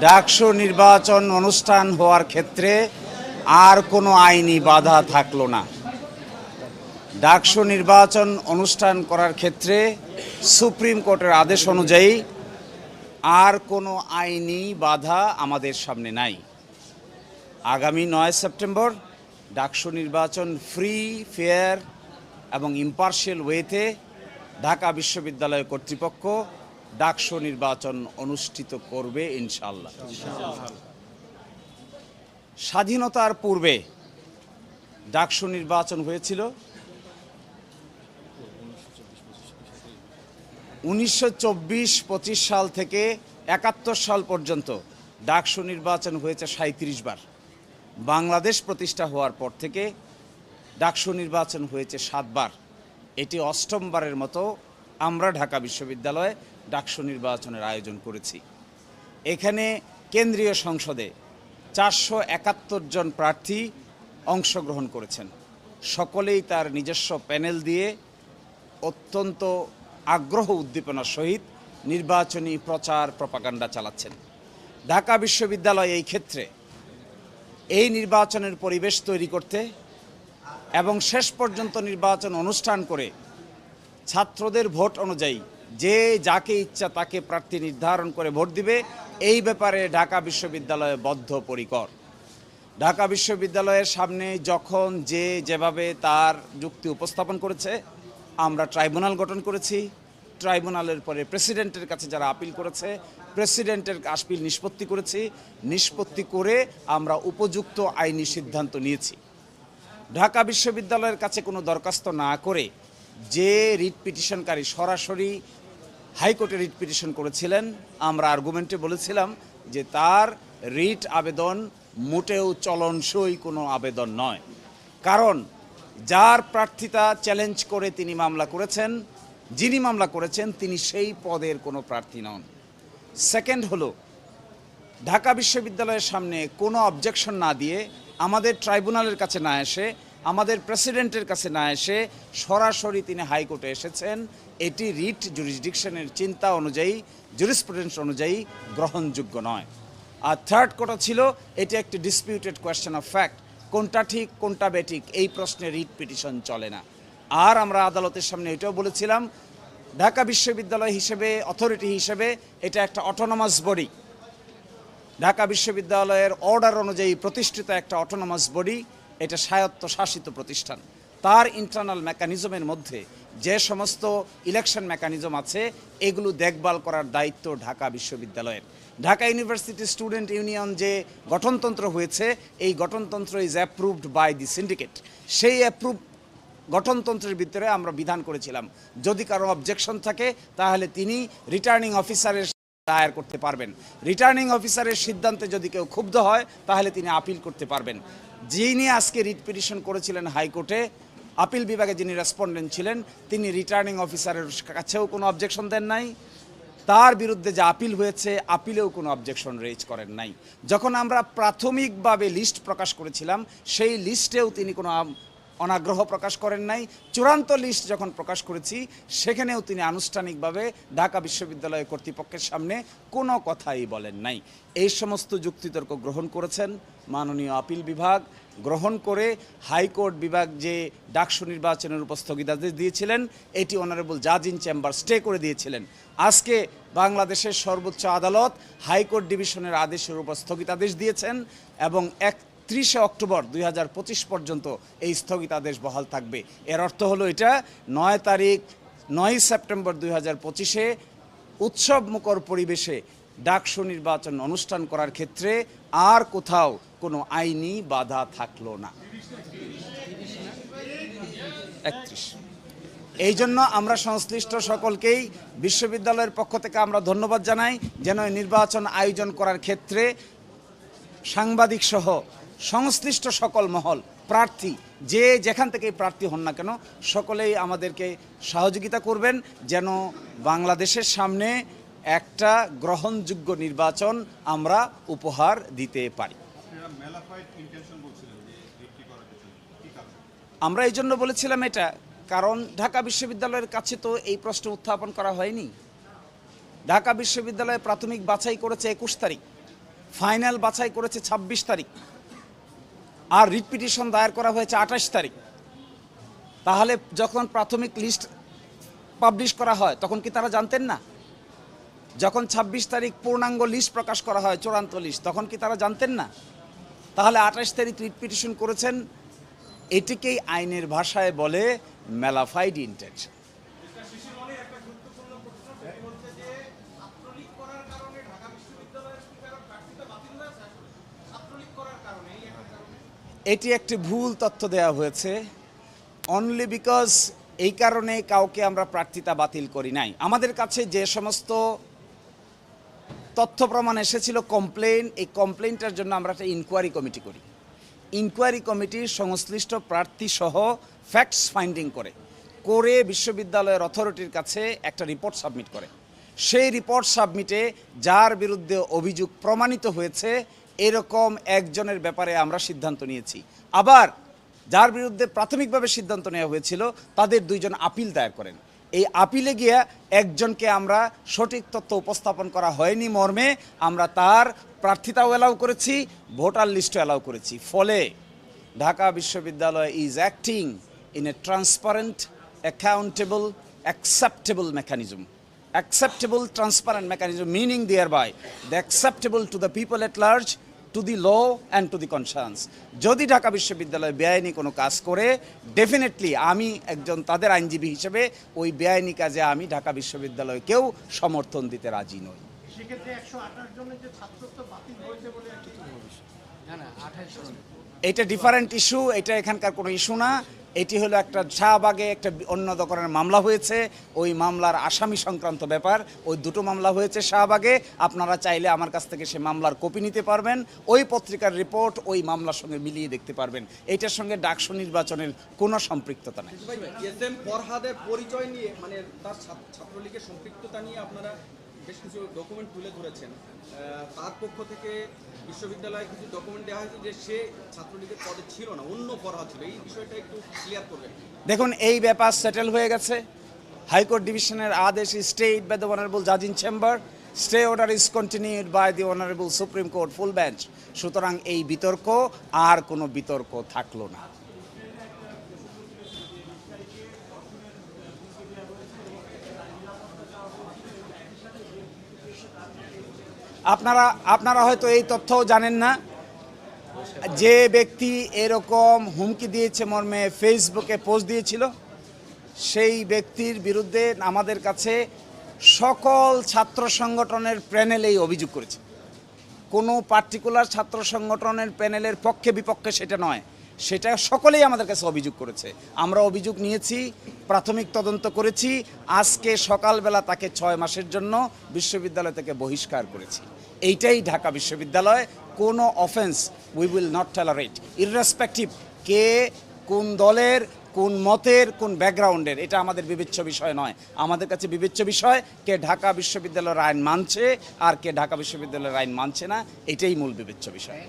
ডাকসু নির্বাচন অনুষ্ঠান হওয়ার ক্ষেত্রে আর কোনো আইনি বাধা থাকলো না। ডাকসু নির্বাচন অনুষ্ঠান করার ক্ষেত্রে সুপ্রিম কোর্টের আদেশ অনুযায়ী আর কোনো আইনি বাধা আমাদের সামনে নাই। আগামী 9 সেপ্টেম্বর ডাকসু নির্বাচন ফ্রি, ফেয়ার এবং ইম্পার্শিয়াল ওয়েতে ঢাকা বিশ্ববিদ্যালয় কর্তৃপক্ষ ডাকসু নির্বাচন অনুষ্ঠিত করবে ইনশাআল্লাহ। স্বাধীনতার পূর্বে ডাকসু নির্বাচন হয়েছিল 1924-25 সাল থেকে 71 সাল পর্যন্ত ডাকসু নির্বাচন হয়েছে 37 বার। বাংলাদেশ প্রতিষ্ঠা হওয়ার পর থেকে ডাকসু নির্বাচন হয়েছে 7 বার। এটি 8ম বারের মতো আমরা ঢাকা বিশ্ববিদ্যালয়ে ডাকসু নির্বাচনের আয়োজন করেছি। এখানে কেন্দ্রীয় সংসদে 471 জন প্রার্থী অংশগ্রহণ করেছেন। সকলেই তার নিজস্ব প্যানেল দিয়ে অত্যন্ত আগ্রহ উদ্দীপনার সহিত নির্বাচনী প্রচার প্রপাগান্ডা চালাচ্ছেন। ঢাকা বিশ্ববিদ্যালয় এই ক্ষেত্রে এই নির্বাচনের পরিবেশ তৈরি করতে এবং শেষ পর্যন্ত নির্বাচন অনুষ্ঠান করে ছাত্রদের ভোট অনুযায়ী যে যাকে ইচ্ছা তাকে প্রার্থী নির্ধারণ করে ভোট দিবে, এই ব্যাপারে ঢাকা বিশ্ববিদ্যালয় বদ্ধপরিকর। ঢাকা বিশ্ববিদ্যালয়ের সামনে যখন যে যেভাবে তার যুক্তি উপস্থাপন করেছে, আমরা ট্রাইব্যুনাল গঠন করেছি। ট্রাইব্যুনালের পরে প্রেসিডেন্টের কাছে যারা আপিল করেছে, প্রেসিডেন্টের আপিল নিষ্পত্তি করেছি। নিষ্পত্তি করে আমরা উপযুক্ত আইনি সিদ্ধান্ত নিয়েছি। ঢাকা বিশ্ববিদ্যালয়ের কাছে কোনো দরখাস্ত না করে যে রিট পিটিশনকারী সরাসরি হাইকোর্টে রিট পিটিশন করেছিলেন, আমরা আর্গুমেন্টে বলেছিলাম যে তার রিট আবেদন মোটেও চলনসই কোনো আবেদন নয়। কারণ যার প্রার্থিতা চ্যালেঞ্জ করে তিনি মামলা করেছেন, যিনি মামলা করেছেন তিনি সেই পদের কোনো প্রার্থী নন। সেকেন্ড হলো, ঢাকা বিশ্ববিদ্যালয়ের সামনে কোনো অবজেকশন না দিয়ে, আমাদের ট্রাইব্যুনালের কাছে না এসে, আমাদের প্রেসিডেন্টের কাছে না এসে সরাসরি তিনি হাইকোর্টে এসেছেন। এটি রিট জুরিসডিকশনের চিন্তা অনুযায়ী, জুরিসপ্রুডেন্স অনুযায়ী গ্রহণযোগ্য নয়। আর থার্ড কথা ছিল, এটি একটি ডিসপিউটেড কোয়েশ্চেন অফ ফ্যাক্ট। কোনটা ঠিক কোনটা বেঠিক এই প্রশ্নে রিট পিটিশন চলে না। আর আমরা আদালতের সামনে এটাও বলেছিলাম, ঢাকা বিশ্ববিদ্যালয় হিসেবে, অথরিটি হিসেবে এটা একটা অটোনমাস বডি। ঢাকা বিশ্ববিদ্যালয়ের অর্ডার অনুযায়ী প্রতিষ্ঠিত একটা অটোনমাস বডি। এটা স্বায়ত্তশাসিত প্রতিষ্ঠান। তার ইন্টারনাল মেকানিজমের মধ্যে যে সমস্ত ইলেকশন মেকানিজম আছে, এগুলো দেখভাল করার দায়িত্ব ঢাকা বিশ্ববিদ্যালয়ের। ঢাকা ইউনিভার্সিটি স্টুডেন্ট ইউনিয়ন যে গঠনতন্ত্র হয়েছে, এই গঠনতন্ত্র is approved by the syndicate. সেই অ্যাপ্রুভ গঠনতন্ত্রের ভিতরে আমরা বিধান করেছিলাম, যদি কারো অবজেকশন থাকে তাহলে তিনি রিটার্নিং অফিসারের দায়ের করতে পারবেন। রিটার্নিং অফিসারের সিদ্ধান্তে যদি কেউ ক্ষুব্ধ হয় তাহলে তিনি আপিল করতে পারবেন। যিনি আজকে রিট পিটিশন করেছিলেন হাইকোর্টে, আপিল বিভাগে যিনি রেসপন্ডেন্ট ছিলেন, তিনি রিটার্নিং অফিসারের কাছেও কোনো অবজেকশন দেন নাই। তার বিরুদ্ধে যে আপিল হয়েছে, আপিলেও কোনো অবজেকশন রেজ করেন নাই। যখন আমরা প্রাথমিকভাবে লিস্ট প্রকাশ করেছিলাম, সেই লিস্টেও তিনি কোনো অনাগ্রহ প্রকাশ করেন নাই। চূড়ান্ত লিস্ট যখন প্রকাশ করেছি, সেখানেও তিনি আনুষ্ঠানিকভাবে ঢাকা বিশ্ববিদ্যালয় কর্তৃপক্ষের সামনে কোনো কথাই বলেন নাই। এই সমস্ত যুক্তিতর্ক গ্রহণ করেছেন মাননীয় আপিল বিভাগ। গ্রহণ করে হাইকোর্ট বিভাগ যে ডাকসু নির্বাচনের উপর স্থগিতাদেশ দিয়েছিলেন, এটি অনারেবল জাজ ইন চেম্বার স্টে করে দিয়েছিলেন। আজকে বাংলাদেশের সর্বোচ্চ আদালত হাইকোর্ট ডিভিশনের আদেশের উপর স্থগিতাদেশ দিয়েছেন এবং 31 অক্টোবর 2025 পর্যন্ত এই স্থগিতাদেশ বহাল থাকবে। এর অর্থ হলো এটা 9 সেপ্টেম্বর 2025-এ উৎসব মুখর পরিবেশে ডাকসু নির্বাচন অনুষ্ঠান করার ক্ষেত্রে আর কোথাও কোনো আইনি বাধা থাকলো না। 31। এই জন্য আমরা সংশ্লিষ্ট সকলকেই বিশ্ববিদ্যালয়ের পক্ষ থেকে আমরা ধন্যবাদ জানাই, যেন নির্বাচন আয়োজন করার ক্ষেত্রে সাংবাদিক সহ সংশ্লিষ্ট সকল মহল, প্রার্থী যে যেখান থেকে প্রার্থী হন না কেন, সকলেই আমাদেরকে সহযোগিতা করবেন, যেন বাংলাদেশের সামনে একটা গ্রহণযোগ্য নির্বাচন আমরা উপহার দিতে পারি। আমরা এই জন্য বলেছিলাম এটা, কারণ ঢাকা বিশ্ববিদ্যালয়ের কাছে তো এই প্রশ্ন উত্থাপন করা হয়নি। ঢাকা বিশ্ববিদ্যালয়ে প্রাথমিক বাছাই করেছে 21 তারিখ। ফাইনাল বাছাই করেছে ২৬ তারিখ, আর রিট পিটিশন দায়ের করা হয়েছে ২৮ তারিখ। তাহলে যখন প্রাথমিক লিস্ট পাবলিশ করা হয় তখন কি তারা জানতেন না? যখন ২৬ তারিখ পূর্ণাঙ্গ লিস্ট প্রকাশ করা হয়, চূড়ান্ত লিস্ট, তখন কি তারা জানতেন না? তাহলে ২৮ তারিখ রিট পিটিশন করেছেন, এটিকেই আইনের ভাষায় বলে ম্যালাফাইড ইন্টেনশন। এটি একটি ভুল তথ্য দেওয়া হয়েছে, অনলি বিকজ এই কারণে কাউকে আমরা প্রার্থিতা বাতিল করি নাই। আমাদের কাছে যে সমস্ত তথ্য প্রমাণ এসেছিল কমপ্লেন, এই কমপ্লেনটার জন্য আমরা একটা ইনকোয়ারি কমিটি করি। ইনকোয়ারি কমিটি সংশ্লিষ্ট প্রার্থী সহ ফ্যাক্টস ফাইন্ডিং করে বিশ্ববিদ্যালয়ের অথরিটির কাছে একটা রিপোর্ট সাবমিট করে। সেই রিপোর্ট সাবমিটে যার বিরুদ্ধে অভিযোগ প্রমাণিত হয়েছে এরকম একজনের ব্যাপারে আমরা সিদ্ধান্ত নিয়েছি। আবার যার বিরুদ্ধে প্রাথমিকভাবে সিদ্ধান্ত নেওয়া হয়েছিল তাদের ২ জন আপিল দায়ের করেন। এই আপিলে গিয়া একজনকে আমরা সঠিক তথ্য উপস্থাপন করা হয়নি মর্মে আমরা তার প্রার্থিতাও অ্যালাউ করেছি, ভোটার লিস্টও অ্যালাউ করেছি। ফলে ঢাকা বিশ্ববিদ্যালয় is acting in a transparent, accountable, acceptable mechanism. Acceptable, transparent mechanism, meaning thereby the acceptable to the people at large, to the law and to the conscience. যদি ঢাকা বিশ্ববিদ্যালয় বেআইনি কোনো কাজ করে, ডেফিনেটলি আমি একজন তাদের আইনজীবী হিসেবে ওই বেআইনি কাজে আমি ঢাকা বিশ্ববিদ্যালয়কেও সমর্থন দিতে রাজি নই। সেক্ষেত্রে ১২৮ জনের যে ছাত্রত্ব বাতিল হয়েছে বলে এটা ডিফারেন্ট ইস্যু, এটা এখানকার কোনো ইস্যু না। এটি হলো একটা শাহবাগে একটা অন্য ধরনের মামলা হয়েছে, ওই মামলার আসামি সংক্রান্ত ব্যাপার। ওই 2টো মামলা হয়েছে শাহবাগে, আপনারা চাইলে আমার কাছ থেকে সে মামলার কপি নিতে পারবেন, ওই পত্রিকার রিপোর্ট ওই মামলার সঙ্গে মিলিয়ে দেখতে পারবেন। এইটার সঙ্গে ডাকসু নির্বাচনের কোনো সম্পৃক্ততা নেই। এসএম ফরহাদের পরিচয় নিয়ে, মানে তার ছাত্রলীগের সম্পৃক্ততা নিয়ে আপনারা বেশ কিছু ডকুমেন্ট তুলে ধরেছেন। তার পক্ষ থেকে বিশ্ববিদ্যালয়ে কিছু ডকুমেন্ট দেওয়া হয়েছে যে সে ছাত্রলীগের পদে ছিল না, অন্য পড়া ছিল। এই বিষয়টা একটু ক্লিয়ার করবেন। দেখুন, এই ব্যাপার সেটেল হয়ে গেছে। হাইকোর্ট ডিভিশনের আদেশ is stayed by the honourable জাজ in chamber, stay order is continued by the honourable Supreme Court full bench. সুতরাং এই বিতর্ক আর কোনো বিতর্ক থাকলো না। আপনারা হয়তো এই তথ্যও জানেন না, যে ব্যক্তি এরকম হুমকি দিয়েছে মর্মে ফেসবুকে পোস্ট দিয়েছিল, সেই ব্যক্তির বিরুদ্ধে আমাদের কাছে সকল ছাত্র সংগঠনের প্যানেলেই অভিযোগ করেছে। কোনো পার্টিকুলার ছাত্র সংগঠনের প্যানেলের পক্ষে বিপক্ষে সেটা নয়, সেটা সকলেই আমাদের কাছে অভিযোগ করেছে। আমরা অভিযোগ নিয়েছি, প্রাথমিক তদন্ত করেছি। আজকে সকালবেলা তাকে 6 মাসের জন্য বিশ্ববিদ্যালয় থেকে বহিষ্কার করেছি। এইটাই ঢাকা বিশ্ববিদ্যালয়। কোনো offence we will not tolerate, irrespective কে কোন দলের, কোন মতের, কোন ব্যাকগ্রাউন্ডের, এটা আমাদের বিবেচ্য বিষয় নয়। আমাদের কাছে বিবেচ্য বিষয় কে ঢাকা বিশ্ববিদ্যালয়ের আইন মানছে আর কে ঢাকা বিশ্ববিদ্যালয়ের আইন মানছে না, এটাই মূল বিবেচ্য বিষয়।